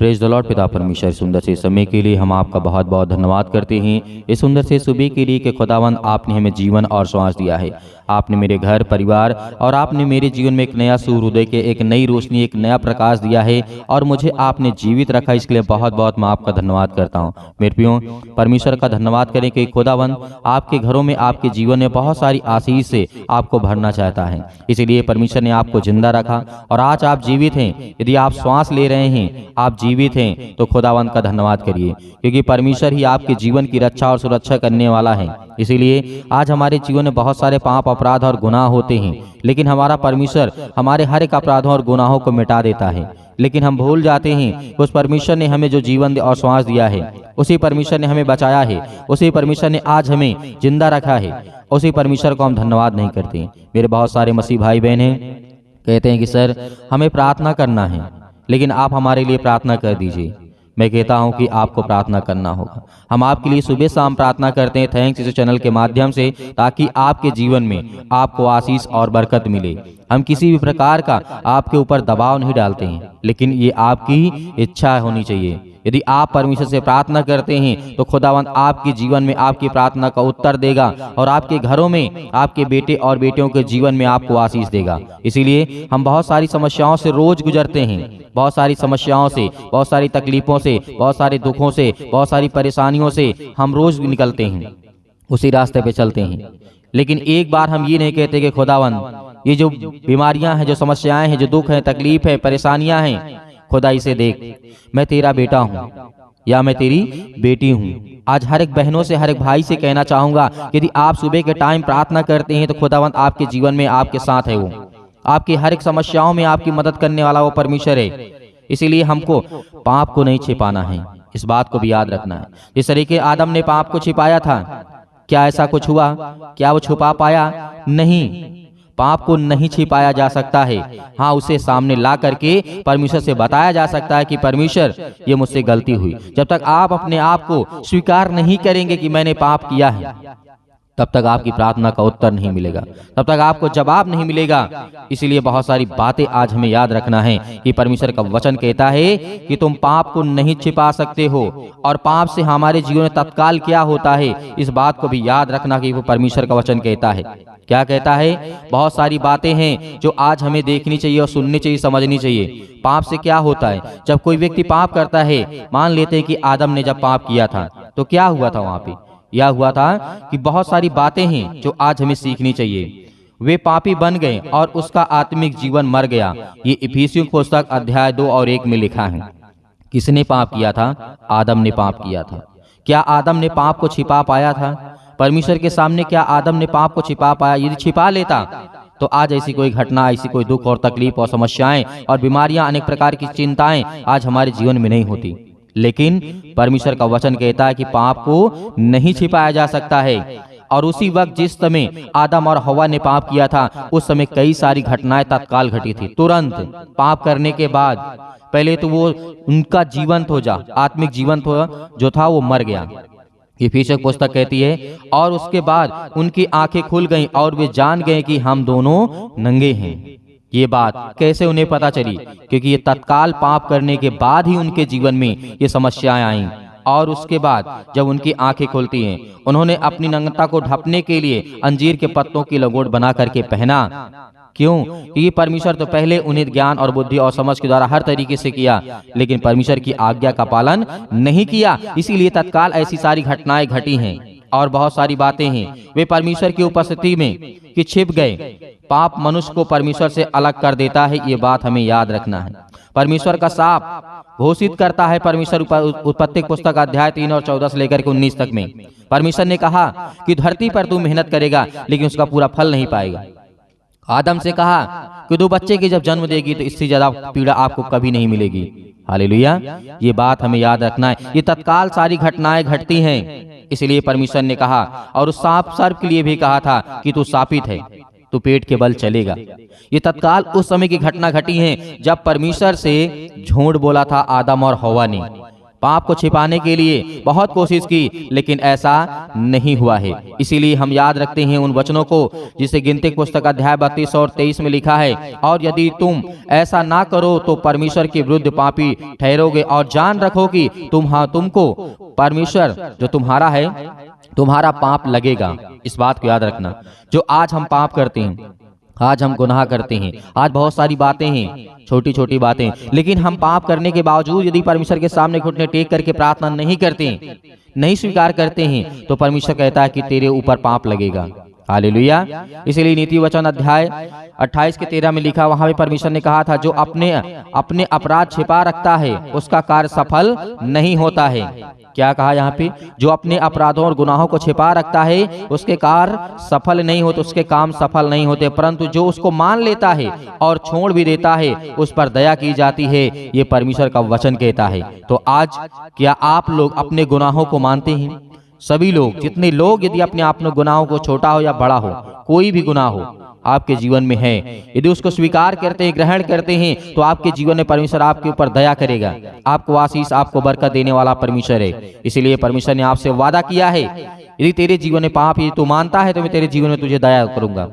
Praise the Lord. पिता परमेश्वर, सुंदर से समय के लिए हम आपका बहुत बहुत धन्यवाद करते हैं। इस सुंदर से सुबह के लिए कि खुदावंद आपने हमें जीवन और श्वास दिया है। आपने मेरे घर परिवार और आपने मेरे जीवन में एक नया सूर्योदय के, एक नई रोशनी, एक नया प्रकाश दिया है और मुझे आपने जीवित रखा। इसके लिए बहुत बहुत मैं आपका धन्यवाद करता हूँ। मेरे प्रियो, परमेश्वर का धन्यवाद करें कि खुदावंद आपके घरों में, आपके जीवन में बहुत सारी आशीष से आपको भरना चाहता है। इसीलिए परमेश्वर ने आपको जिंदा रखा और आज आप जीवित हैं। यदि आप श्वास ले रहे हैं, आप जीवित हैं, तो खुदावंद का धन्यवाद करिए, क्योंकि परमेश्वर ही आपके जीवन की रक्षा और सुरक्षा करने वाला है। इसीलिए आज हमारे जीवन में बहुत सारे पाप, अपराध और गुनाह होते हैं, लेकिन हमारा परमेश्वर हमारे हर एक अपराधों और गुनाहों को मिटा देता है। लेकिन हम भूल जाते हैं उस परमेश्वर ने हमें जो जीवन और श्वास दिया है, उसी परमेश्वर ने हमें बचाया है, उसी परमेश्वर ने आज हमें जिंदा रखा है, उसी परमेश्वर को हम धन्यवाद नहीं करते। मेरे बहुत सारे मसीह भाई बहन हैं, कहते हैं कि सर हमें प्रार्थना करना है, लेकिन आप हमारे लिए प्रार्थना कर दीजिए। मैं कहता हूं कि आपको प्रार्थना करना होगा। हम आपके लिए सुबह शाम प्रार्थना करते हैं थैंक्स इस चैनल के माध्यम से, ताकि आपके जीवन में आपको आशीष और बरकत मिले। हम किसी भी प्रकार का आपके ऊपर दबाव नहीं डालते हैं, लेकिन ये आपकी इच्छा होनी चाहिए। यदि आप परमेश्वर से प्रार्थना करते हैं तो खुदावंद आपके जीवन में आपकी प्रार्थना का उत्तर देगा और आपके घरों में, आपके बेटे और बेटियों के जीवन में आपको आशीष देगा। इसीलिए हम बहुत सारी समस्याओं से रोज गुजरते हैं, बहुत सारी समस्याओं से, बहुत सारी तकलीफों से, बहुत सारे दुखों से, बहुत सारी परेशानियों से हम रोज निकलते हैं, उसी रास्ते पे चलते हैं। लेकिन एक बार हम ये नहीं कहते कि खुदावंद ये जो बीमारियां हैं, जो समस्याएं हैं, जो दुख है, तकलीफ है, परेशानियां हैं, खुदा इसे देख, मैं तेरा बेटा हूँ या मैं तेरी बेटी हूँ। आज हर एक बहनों से, हर एक भाई से कहना चाहूंगा, यदि आप सुबह के टाइम प्रार्थना करते हैं तो खुदावंद आपके जीवन में आपके साथ है। वो आपकी हर एक समस्याओं में आपकी मदद करने वाला वो परमेश्वर है। इसीलिए हमको पाप को नहीं छिपाना है, इस बात को भी याद रखना है। जिस तरीके आदम ने पाप को छिपाया था, क्या ऐसा कुछ हुआ? क्या वो छुपा पाया? नहीं, पाप को नहीं छिपाया जा सकता है। हाँ, उसे सामने ला करके परमेश्वर से बताया जा सकता है कि परमेश्वर ये मुझसे गलती हुई। जब तक आप अपने आप को स्वीकार नहीं करेंगे कि मैंने पाप किया है, तब तक आपकी प्रार्थना का उत्तर नहीं मिलेगा, तब तक आपको जवाब नहीं मिलेगा। इसीलिए बहुत सारी बातें आज हमें याद रखना है कि परमेश्वर का वचन कहता है कि तुम पाप को नहीं छिपा सकते हो, और पाप से हमारे जीवन में तत्काल क्या होता है, इस बात को भी याद रखना कि वो परमेश्वर का वचन कहता है। क्या कहता है? बहुत सारी बातें हैं जो आज हमें देखनी चाहिए और सुननी चाहिए, समझनी चाहिए। पाप से क्या होता है? जब कोई व्यक्ति पाप करता है, मान लेते हैं कि आदम ने जब पाप किया था तो क्या हुआ था? वहां पे यह हुआ था कि बहुत सारी बातें हैं जो आज हमें सीखनी चाहिए। वे पापी बन गए और उसका आत्मिक जीवन मर गया। ये इफिसियों पुस्तक अध्याय 2 और 1 में लिखा है। किसने पाप किया था? आदम ने पाप किया था। क्या आदम ने पाप को छिपा पाया था? परमेश्वर के सामने क्या आदम ने पाप को छिपा पाया? यदि छिपा लेता तो आज ऐसी कोई घटना, ऐसी कोई दुख और तकलीफ और समस्याएं और बीमारियां, अनेक प्रकार की चिंताएं आज हमारे जीवन में नहीं होती। लेकिन परमेश्वर का वचन कहता है कि पाप को नहीं छिपाया जा सकता है। और उसी वक्त जिस समय आदम और हवा ने पाप किया था, उस समय कई सारी घटनाएं तत्काल घटी थी। तुरंत पाप करने के बाद पहले तो वो उनका जीवन आत्मिक जीवन जो था वो मर गया। इफिसियों पुस्तक कहती है, और उसके बाद उनकी आंखें खुल गईं और वे जान गए कि हम दोनों नंगे हैं। ये बात कैसे उन्हें पता चली? क्योंकि ये तत्काल पाप करने के बाद ही उनके जीवन में ये समस्याएं आईं। और उसके बाद जब उनकी आंखें खुलती हैं, उन्होंने अपनी नग्नता को ढकने के लिए अंजीर के पत्तों की लंगोट बना करके पहना। क्यों? क्योंकि परमेश्वर तो पहले उन्हें ज्ञान और बुद्धि और समझ के द्वारा हर तरीके से किया, लेकिन परमेश्वर की आज्ञा का पालन नहीं किया। इसीलिए तत्काल ऐसी सारी घटनाएं घटी हैं और बहुत सारी बातें हैं वे परमेश्वर की उपस्थिति में कि छिप गए। पाप मनुष्य को परमेश्वर से अलग कर देता है, ये बात हमें याद रखना है। परमेश्वर का साफ घोषित करता है परमेश्वर उत्पत्ति पुस्तक अध्याय 3 और 14 से लेकर के 19 तक में। परमेश्वर ने कहा कि धरती पर तू मेहनत करेगा, लेकिन उसका पूरा फल नहीं पाएगा। आदम से कहा कि 2 बच्चे की जब जन्म देगी तो इससे ज्यादा पीड़ा आपको कभी नहीं मिलेगी। हालेलुया, ये बात हमें याद रखना है। ये तत्काल सारी घटनाएं घटती हैं। इसलिए परमेश्वर ने कहा, और उस सांप सर्प के लिए भी कहा था कि तू शापित है, तू पेट के बल चलेगा। ये तत्काल उस समय की घटना घटी है जब परमेश्वर से झूठ बोला था आदम और हवा ने। पाप को छिपाने के लिए बहुत कोशिश की, लेकिन ऐसा नहीं हुआ है। इसीलिए हम याद रखते हैं उन वचनों को जिसे गिनती की पुस्तक अध्याय 32 और 23 में लिखा है, और यदि तुम ऐसा ना करो तो परमेश्वर के विरुद्ध पापी ठहरोगे, और जान रखो कि तुमको परमेश्वर जो तुम्हारा है, तुम्हारा पाप लगेगा। इस बात को याद रखना। जो आज हम पाप करते हैं, आज हम गुनाह करते हैं, आज बहुत सारी बातें हैं, छोटी छोटी बातें, लेकिन हम पाप करने के बावजूद यदि परमेश्वर के सामने घुटने टेक करके प्रार्थना नहीं करते, नहीं स्वीकार करते हैं, तो परमेश्वर कहता है कि तेरे ऊपर पाप लगेगा। हालेलुया। इसलिए नीति वचन अध्याय 28 के 13 में लिखा, वहां भी परमेश्वर ने कहा था, जो अपने अपराध छिपा रखता है उसका कार्य सफल नहीं होता है। क्या कहा यहाँ पे? जो अपने अपराधों और गुनाहों को छिपा रखता है उसके कार्य सफल नहीं होते, उसके काम सफल नहीं होते, परंतु जो उसको मान लेता है और छोड़ भी देता है उस पर दया की जाती है। ये परमेश्वर का वचन कहता है। तो आज क्या आप लोग अपने गुनाहों को मानते हैं? सभी लोग, जितने लोग यदि अपने आप में गुनाहों को, छोटा हो या बड़ा हो, कोई भी गुनाह हो आपके जीवन में है, यदि उसको स्वीकार करते हैं, ग्रहण करते हैं, तो आपके जीवन में परमेश्वर आपके ऊपर दया करेगा, आपको आशीष, आपको बरकत देने वाला परमेश्वर है। इसीलिए परमेश्वर ने आपसे वादा किया है, यदि तेरे जीवन में पाप तू मानता है तो मैं तेरे जीवन में तुझे दया करूंगा,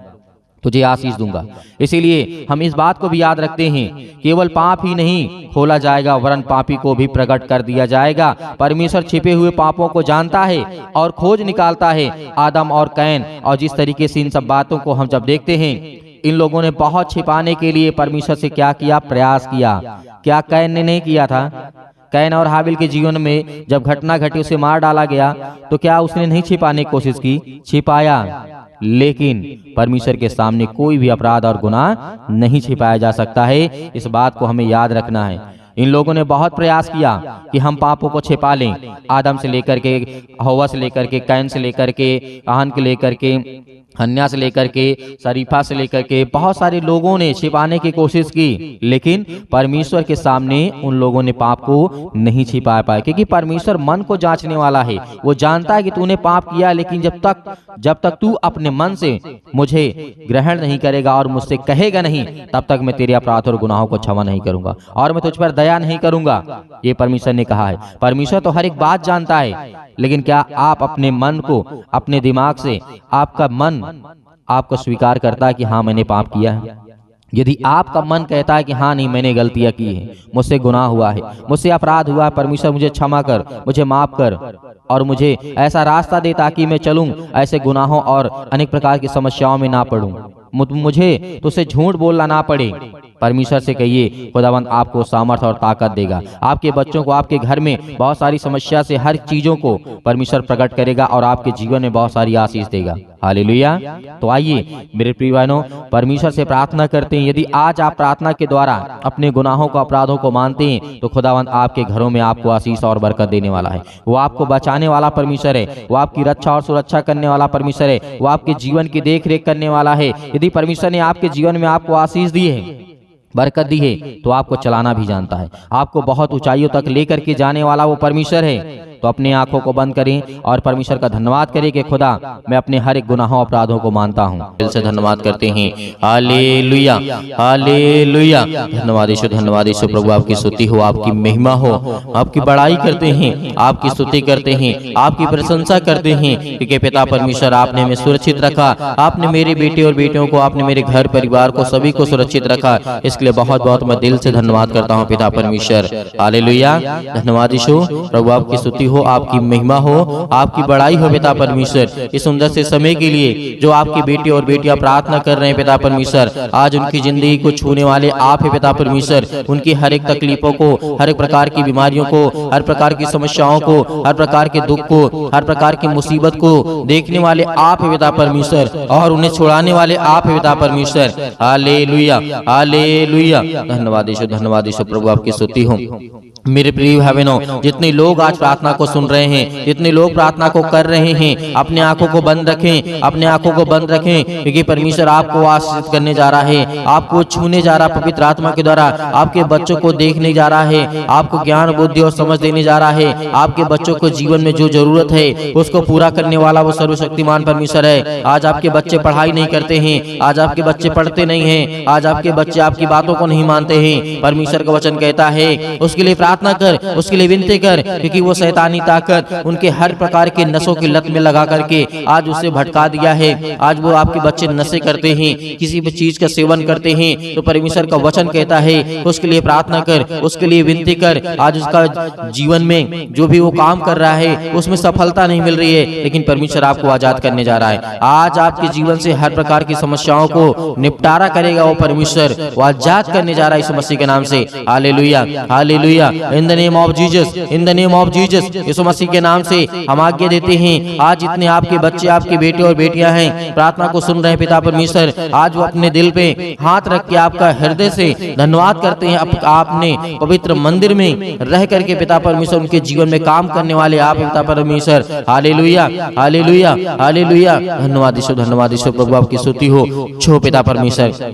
तुझे आशीष दूंगा। इसीलिए हम इस बात को भी याद रखते हैं, केवल पाप ही नहीं खोला जाएगा वरन पापी को भी प्रकट कर दिया जाएगा। परमेश्वर छिपे हुए पापों को जानता है और खोज निकालता है। आदम और कैन, और जिस तरीके से इन सब बातों को हम जब देखते हैं, इन लोगों ने बहुत छिपाने के लिए परमेश्वर से क्या किया? प्रयास किया। क्या कैन ने नहीं किया था? कैन और हाबिल के जीवन में जब घटना घटी, उसे मार डाला गया, तो क्या उसने नहीं छिपाने की कोशिश की? छिपाया। लेकिन परमेश्वर के सामने कोई भी अपराध और गुनाह नहीं छिपाया जा सकता है। इस बात को हमें याद रखना है। इन लोगों ने बहुत प्रयास किया कि हम पापों को छिपा लें। आदम से लेकर के, हव्वा से लेकर के, कैन से लेकर के, काहन के लेकर के, हन्या से लेकर के, शरीफा से लेकर के, बहुत सारे लोगों ने छिपाने की कोशिश की, लेकिन परमेश्वर के सामने उन लोगों ने पाप को नहीं छिपा पाए, क्योंकि परमेश्वर मन को जांचने वाला है। वो जानता है कि तूने पाप किया, लेकिन जब तक तू अपने मन से मुझे ग्रहण नहीं करेगा और मुझसे कहेगा नहीं, तब तक मैं तेरे अपराध और गुनाहों को क्षमा नहीं करूंगा और मैं तुझ पर दया नहीं करूंगा। ये परमेश्वर ने कहा है। परमेश्वर तो हर एक बात जानता है, लेकिन क्या आप अपने मन को, अपने दिमाग से, आपका मन आपको स्वीकार करता है कि हाँ मैंने पाप किया है? यदि आपका मन कहता है कि हाँ नहीं मैंने गलतियां की है, मुझसे गुनाह हुआ है, मुझसे अपराध हुआ है, परमेश्वर मुझे क्षमा कर, मुझे माफ कर और मुझे ऐसा रास्ता दे ताकि मैं चलूं ऐसे गुनाहों और अनेक प्रकार की समस्याओं में ना पड़ूं, मुझे तुझसे झूठ बोलना ना पड़े, परमेश्वर से कहिए, खुदावंद आपको सामर्थ और ताकत देगा। आपके बच्चों को, आपके घर में बहुत सारी समस्या से हर चीजों को परमेश्वर प्रकट करेगा और आपके जीवन में बहुत सारी आशीष देगा। हालेलुया। तो आइए मेरे प्रिय बहनों, परमेश्वर से प्रार्थना करते हैं। यदि आज आप प्रार्थना के द्वारा अपने गुनाहों को, अपराधों को मानते हैं, तो खुदावंद आपके घरों में आपको आशीष और बरकत देने वाला है। वो आपको बचाने वाला परमेश्वर है, वो आपकी रक्षा और सुरक्षा करने वाला परमेश्वर है, वो आपके जीवन की देख रेख करने वाला है। यदि परमेश्वर ने आपके जीवन में आपको आशीष दी है, बरकत दी है, तो आपको चलाना भी जानता है। आपको बहुत ऊंचाइयों तक लेकर के जाने वाला वो परमेश्वर है। तो अपनी आंखों को बंद करें और परमेश्वर का धन्यवाद करें कि खुदा मैं अपने हर एक गुनाहों अपराधों को मानता हूँ। दिल से धन्यवाद करते हैं। Hallelujah, hallelujah. धन्यवाद यीशु, धन्यवाद यीशु। प्रभु आपकी स्तुति हो, आपकी महिमा हो, आपकी बड़ाई करते हैं, आपकी स्तुति करते हैं, आपकी प्रशंसा करते हैं, क्योंकि पिता परमेश्वर आपने हमें सुरक्षित रखा। आपने मेरे बेटे और बेटियों को, आपने मेरे घर परिवार को, सभी को सुरक्षित रखा। इसके लिए बहुत बहुत मैं दिल से धन्यवाद करता हूँ पिता परमेश्वर। हालेलुया। धन्यवाद यीशु। प्रभु आपकी स्तुति हो, आपकी महिमा हो, आपकी बड़ाई हो पिता परमेश्वर। इस सुंदर से समय के लिए जो आपके बेटे और बेटियां प्रार्थना कर रहे हैं पिता परमेश्वर, आज उनकी जिंदगी को छूने वाले आप है पिता परमेश्वर। उनकी हर एक तकलीफों को, हर एक प्रकार की बीमारियों को, हर प्रकार की समस्याओं को, हर प्रकार के दुख को, हर प्रकार की मुसीबत को देखने वाले आप है पिता परमेश्वर और उन्हें छुड़ाने वाले आप है पिता परमेश्वर। Hallelujah, hallelujah. धन्यवाद यीशु, धन्यवाद यीशु। प्रभु आपकी स्तुति हो। मेरे प्रिय भाई बहनों, जितने लोग आज प्रार्थना को सुन रहे हैं, जितने लोग प्रार्थना को कर रहे हैं, अपने आंखों को बंद रखें, अपने आंखों को बंद रखें, क्योंकि परमेश्वर आपको आशीषित करने जा रहा है, आपको छूने जा रहा है पवित्र आत्मा के द्वारा, आपके बच्चों को देखने जा रहा है, आपको ज्ञान बुद्धि और समझ देने जा रहा है। आपके बच्चों को जीवन में जो जरूरत है उसको पूरा करने वाला वो सर्वशक्तिमान परमेश्वर है। आज आपके बच्चे पढ़ाई नहीं करते हैं, आज आपके बच्चे पढ़ते नहीं हैं, आज आपके बच्चे आपकी बातों को नहीं मानते हैं। परमेश्वर का वचन कहता है उसके लिए प्रार्थना कर, उसके लिए विनती कर, क्योंकि वो शैतानी ताकत उनके हर प्रकार के नशों की लत में लगा करके आज उसे भटका दिया है। आज वो आपके बच्चे नशे करते हैं, किसी भी चीज का सेवन करते हैं, तो परमेश्वर का वचन कहता है उसके लिए प्रार्थना कर, उसके लिए विनती कर। आज उसका जीवन में जो भी वो काम कर रहा है उसमें सफलता नहीं मिल रही है, लेकिन परमेश्वर आपको आजाद करने जा रहा है। आज आपके जीवन से हर प्रकार की समस्याओं को निपटारा करेगा वो परमेश्वर, वो आजाद करने जा रहा है यीशु मसीह के नाम से। Hallelujah, hallelujah, in the name of Jesus, in the name of Jesus, यीशु मसीह के नाम से हम आज्ञा देते हैं। आज जितने आपके बच्चे, आपके बेटे और बेटियां हैं, प्रार्थना को सुन रहे हैं पिता परमेश्वर, आज वो अपने दिल पे हाथ रख के आपका हृदय से धन्यवाद करते हैं। आपने पवित्र मंदिर में रह करके पिता परमेश्वर उनके जीवन में काम करने वाले आप पिता परमेश्वर। हालेलुया, हालेलुया, हालेलुया, धन्यवाद ईश्वर, धन्यवाद ईश्वर, प्रभु आपकी स्तुति हो। छो पिता परमेश्वर,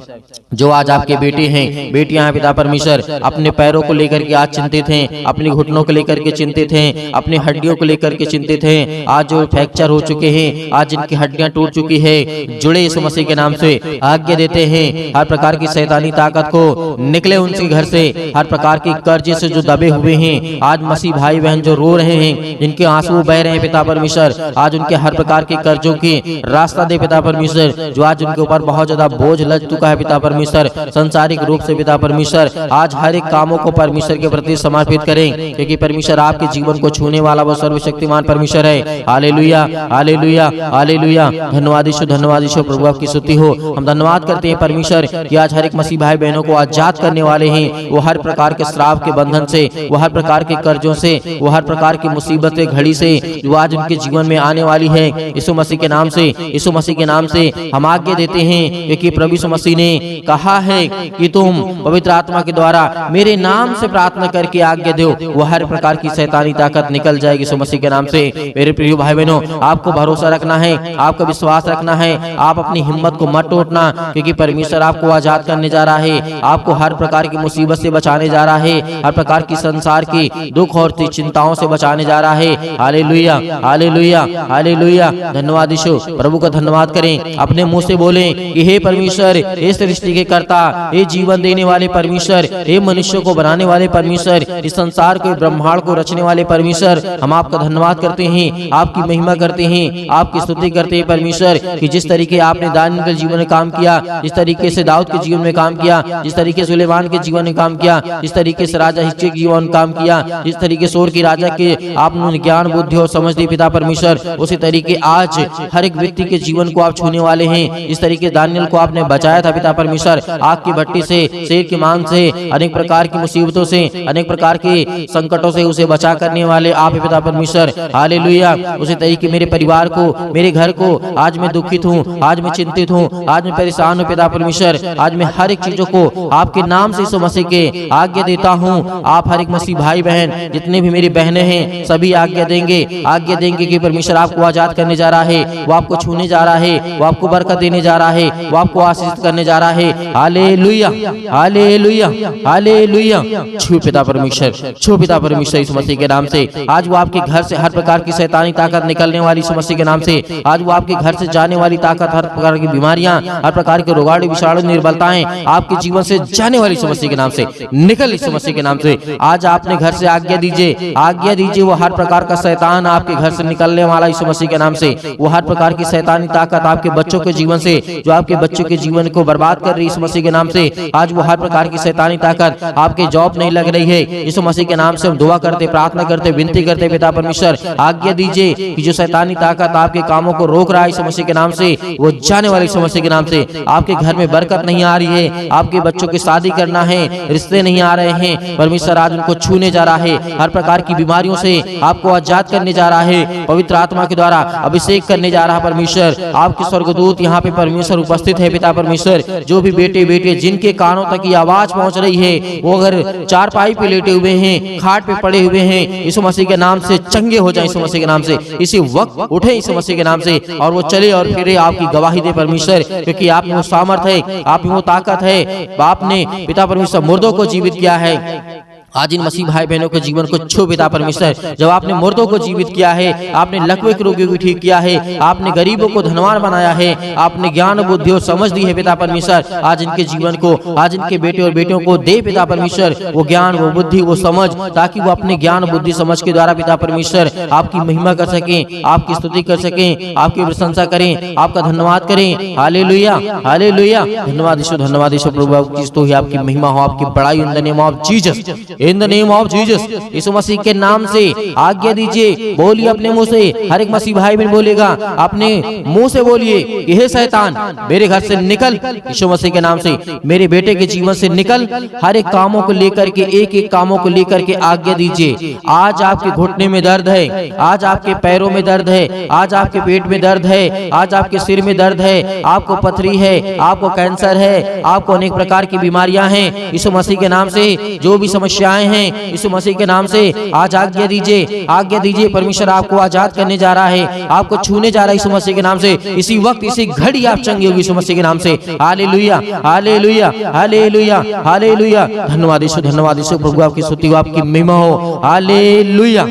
जो आज आपके बेटे हैं, बेटियां हैं पिता परमेश्वर, अपने पैरों को लेकर के आज चिंतित हैं, अपने घुटनों को लेकर के चिंतित हैं, अपनी हड्डियों को लेकर के चिंतित हैं, आज जो फ्रैक्चर हो चुके हैं, आज जिनकी हड्डियां टूट चुकी है, जुड़े यीशु मसीह के नाम से आज्ञा देते हैं हर प्रकार की शैतानी ताकत को निकले उनके घर से, हर प्रकार के कर्जे से जो दबे हुए हैं, आज मसीह भाई बहन जो रो रहे हैं, जिनके आंसू बह रहे हैं पिता परमेश्वर, आज उनके हर प्रकार के कर्जों की रास्ता दे पिता परमेश्वर, जो आज उनके ऊपर बहुत ज्यादा बोझ लग चुका है पिता परमेश्वर, संसारिक रूप से पिता परमेश्वर, आज हर एक कामों को परमेश्वर के प्रति समर्पित करें, क्योंकि परमेश्वर आपके जीवन को छूने वाला वो सर्वशक्तिमान परमेश्वर है। हालेलुया, हालेलुया, हालेलुया, धन्यवाद ईश्वर, धन्यवाद ईश्वर, प्रभु आपकी स्तुति हो। हम धन्यवाद करते हैं परमेश्वर कि आज हर एक मसीह भाई बहनों को आजाद करने वाले हैं, वो हर प्रकार के श्राप के बंधन से, वो हर प्रकार के कर्जों से, वो हर प्रकार की मुसीबत के घड़ी से जो आज उनके जीवन में आने वाली है, यीशु मसीह के नाम से, यीशु मसीह के नाम से हम आज्ञा देते हैं, क्योंकि प्रभु यीशु मसीह ने कहा है कि तुम पवित्र आत्मा के द्वारा मेरे नाम से प्रार्थना करके आज्ञा दो, वो हर प्रकार की शैतानी ताकत निकल जाएगी यीशु मसीह के नाम से। मेरे प्रिय भाई बहनों, आपको भरोसा रखना है, आपका विश्वास रखना है, आप अपनी हिम्मत को मत टूटना, क्योंकि परमेश्वर आपको आजाद करने जा रहा है, आपको हर प्रकार की मुसीबत से बचाने जा रहा है, हर प्रकार की संसार की दुख और चिंताओं से बचाने जा रहा है। हालेलुया, हालेलुया, हालेलुया, धन्यवाद यीशु, प्रभु का धन्यवाद करें, अपने मुंह से बोलें कि हे परमेश्वर, हे सृष्टि के कर्ता, हे जीवन देने वाले परमेश्वर, हे मनुष्य को बनाने वाले परमेश्वर, इस संसार को, ब्रह्मांड को रचने वाले परमेश्वर, हम आपका धन्यवाद करते हैं, आपकी महिमा करते हैं, आपकी स्तुति करते हैं परमेश्वर, कि जिस तरीके आपने दानियेल के जीवन में काम किया, जिस तरीके से दाऊद के जीवन में काम किया, जिस तरीके से सुलेमान के जीवन में काम किया, जिस तरीके से राजा हिजकिय्याह के जीवन में काम किया, जिस तरीके से और की राजा के आपने ज्ञान बुद्धि और समझ दी पिता परमेश्वर, उसी तरीके आज हर एक व्यक्ति के जीवन को आप छूने वाले हैं। इस तरीके दानियेल को आपने बचाया था पिता परमेश्वर, आग की भट्टी से, शेर के मांस से, अनेक प्रकार की मुसीबतों से, अनेक प्रकार के संकटों से उसे बचा करने वाले आप पिता परमेश्वर। हालेलुया, उसी तरीके मेरे परिवार को, मेरे घर को, आज मैं दुखित हूँ, आज मैं चिंतित हूँ, आज मैं परेशान हूँ पिता परमेश्वर, आज मैं हर एक चीजों को आपके नाम से यीशु मसीह के आज्ञा देता हूँ। आप हर एक मसीह भाई बहन, जितने भी मेरी बहनें हैं, सभी आज्ञा देंगे कि परमेश्वर आपको आजाद करने जा रहा है, वो आपको छूने जा रहा है, वो आपको बरकत देने जा रहा है, वो आपको आशीष करने जा रहा है। हालेलुया, हालेलुया, हालेलुया, छू पिता परमेश्वर, छू पिता परमेश्वर यीशु मसीह के नाम से। आज वो आपके घर से हर प्रकार की शैतानी ताकत निकलने वाली यीशु मसीह के नाम से, आज वो आपके घर से जाने वाली ताकत, हर प्रकार की बीमारियां, हर प्रकार के रोगाणु विषाणु निर्बलताएं आपके जीवन से जाने वाली यीशु मसीह के नाम से निकल, यीशु मसीह के नाम से। आज आपने घर से आज्ञा दीजिए, आज्ञा दीजिए, वो हर प्रकार का शैतान आपके घर से निकलने वाला यीशु मसीह के नाम से, वो हर प्रकार की शैतानी ताकत आपके बच्चों के जीवन से, जो आपके बच्चों के जीवन को बर्बाद कर रही यीशु मसीह के नाम से, आज वो हर प्रकार की शैतानी ताकत, आपके जॉब नहीं लग रही है, यीशु मसीह के नाम से हम दुआ करते, प्रार्थना करते, विनती करते पिता परमेश्वर, आज्ञा दीजिए कि जो शैतानी ताकत आपके कामों को रोक रहा है यीशु मसीह के नाम से, वो जाने वाले यीशु मसीह के नाम से। आपके घर में बरकत नहीं आ रही है, आपके बच्चों की शादी करना है, रिश्ते नहीं आ रहे हैं, परमेश्वर आज उनको छूने जा रहा है, हर प्रकार की बीमारियों से आपको आजाद करने जा रहा है, पवित्र आत्मा के द्वारा अभिषेक करने जा रहा है परमेश्वर। आपके स्वर्गदूत यहाँ पे परमेश्वर उपस्थित है पिता परमेश्वर, जो भी बेटे बेटे जिनके कानों तक ये आवाज पहुंच रही है, वो अगर चारपाई पे लेटे हुए हैं, खाट पे पड़े हुए हैं, यीशु मसीह मसीह के नाम से चंगे हो जाए, यीशु मसीह के नाम से इसी वक्त उठे यीशु मसीह के नाम से, और वो चले और फिरे आपकी गवाही दे परमेश्वर, क्योंकि आप में वो सामर्थ है, आप में वो ताकत है। आपने पिता परमेश्वर मुर्दों को जीवित किया है। आज इन मसीह भाई बहनों के जीवन को छू पिता परमेश्वर, जब आपने मुर्दों को जीवित किया है, आपने लकवे के रोगियों को ठीक किया है, आपने गरीबों को धनवान बनाया है, आपने ज्ञान बुद्धि और समझ दी है पिता परमेश्वर। आज इनके जीवन को, आज इनके बेटे और बेटियों को दे पिता परमेश्वर वो ज्ञान, वो बुद्धि, वो समझ, ताकि वो अपने ज्ञान बुद्धि समझ के द्वारा पिता परमेश्वर आपकी महिमा कर सकें, आपकी स्तुति कर सकें, आपकी प्रशंसा करें, आपका धन्यवाद करें। Hallelujah, hallelujah. धन्यवाद यीशु, धन्यवाद यीशु प्रभु, आपकी स्तुति, आपकी महिमा हो, आपकी बड़ाई in the name of Jesus, in the name of Jesus. यीशु मसीह के नाम से आज्ञा दीजिए, बोलिए अपने मुंह से, हर एक मसीह भाई बहन बोलेगा, अपने मुंह से बोलिए कि हे शैतान मेरे घर से निकल, यीशु मसीह के नाम से मेरे बेटे के जीवन से निकल। हर एक कामों को लेकर के, एक एक कामों को लेकर के आज्ञा दीजिए। आज आपके घुटने में दर्द है, आज आपके पैरों में दर्द है, आज आपके पेट में दर्द है, आज आपके सिर में दर्द है, आपको पथरी है, आपको कैंसर है, आपको अनेक प्रकार की बीमारियां हैं। यीशु मसीह के नाम से जो भी समस्याएं हैं, यीशु मसीह के नाम से आज आज्ञा दीजिए, आज्ञा दीजिए। परमेश्वर आपको आजाद करने जा रहा है, आपको छूने जा रहा है यीशु मसीह के नाम से। इसी वक्त, इसी घड़ी आप चंगे होगी यीशु मसीह के नाम से। Hallelujah, hallelujah, hallelujah, hallelujah. धन्यवाद यीशु, धन्यवाद यीशु प्रभु, आपकी स्तुति हो, आपकी महिमा हो। Hallelujah,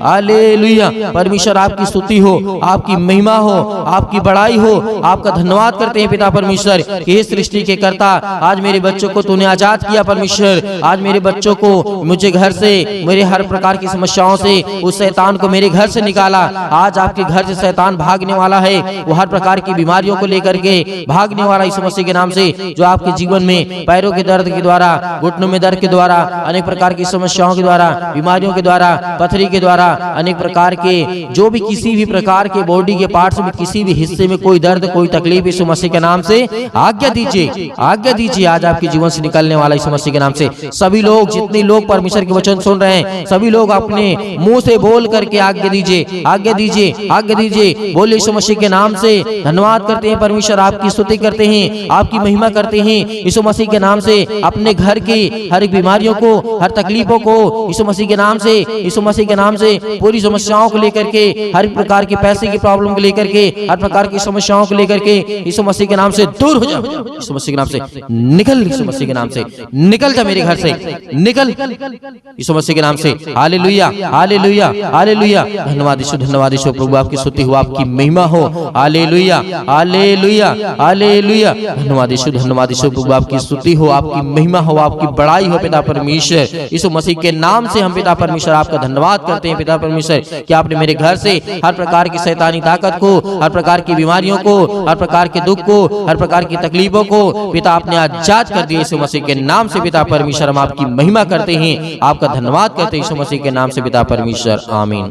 hallelujah. परमेश्वर आपकी स्तुति हो, आपकी महिमा हो, आपकी बड़ाई हो। आपका धन्यवाद करते हैं पिता परमेश्वर कि इस सृष्टि के कर्ता, आज मेरे बच्चों को तूने आजाद किया परमेश्वर। आज मेरे बच्चों को, मुझे घर से, मेरे हर प्रकार की समस्याओं से, उस शैतान को मेरे घर से निकाला। आज आपके घर से शैतान भागने वाला है, वो हर प्रकार की बीमारियों को लेकर के भागने वाला यीशु मसीह के नाम से। जो आपके जीवन में पैरों के दर्द के द्वारा, घुटनों में दर्द के द्वारा, अनेक प्रकार की समस्याओं के द्वारा, बीमारियों के द्वारा, पथरी के द्वारा, अनेक प्रकार के जो भी किसी भी प्रकार के बॉडी के पार्ट्स में किसी भी हिस्से में कोई दर्द, कोई तकलीफ, यीशु मसीह के नाम से आज्ञा दीजिए, आज्ञा दीजिए। आज आपके जीवन से निकलने वाला यीशु मसीह के नाम से सभी लोग, जितने लोग परमेश्वर के वचन सुन रहे हैं, सभी लोग अपने मुंह से बोल करके आज्ञा दीजिए, आज्ञा दीजिए, आज्ञा दीजिए। बोले यीशु मसीह के नाम से धन्यवाद करते हैं परमेश्वर, आपकी स्तुति करते हैं, आपकी महिमा करते हैं। यीशु मसीह के नाम से अपने घर की हर एक बीमारियों को, हर तकलीफों को यीशु मसीह के नाम से, यीशु मसीह के नाम से पूरी समस्याओं को लेकर के, हर प्रकार की पैसे की प्रॉब्लम को लेकर के, हर प्रकार की समस्याओं को लेकर के यीशु मसीह के नाम से दूर हो जाओ। यीशु मसीह के नाम से निकल, यीशु मसीह के नाम से निकल जा मेरे घर से, निकल यीशु मसीह के नाम से। Hallelujah, hallelujah, hallelujah. धन्यवाद यीशु, धन्यवाद यीशु प्रभु, आपकी स्तुति हो, आपकी महिमा हो। Hallelujah, hallelujah, hallelujah. धन्यवाद यीशु, धन्यवाद यीशु प्रभु, आपकी स्तुति हो, आपकी महिमा हो, आपकी बड़ाई हो पिता परमेश्वर। यीशु मसीह के नाम से हम पिता परमेश्वर आपका धन्यवाद करते हैं पिता परमेश्वर कि आपने मेरे घर से हर प्रकार की शैतानी ताकत को, हर प्रकार की बीमारियों को, हर प्रकार के दुख को, हर प्रकार की तकलीफों को पिता आपने आजाद कर दिया यीशु मसीह के नाम से पिता परमेश्वर। हम आपकी महिमा करते हैं, आपका धन्यवाद करते हैं यीशु मसीह के नाम से पिता परमेश्वर। आमीन।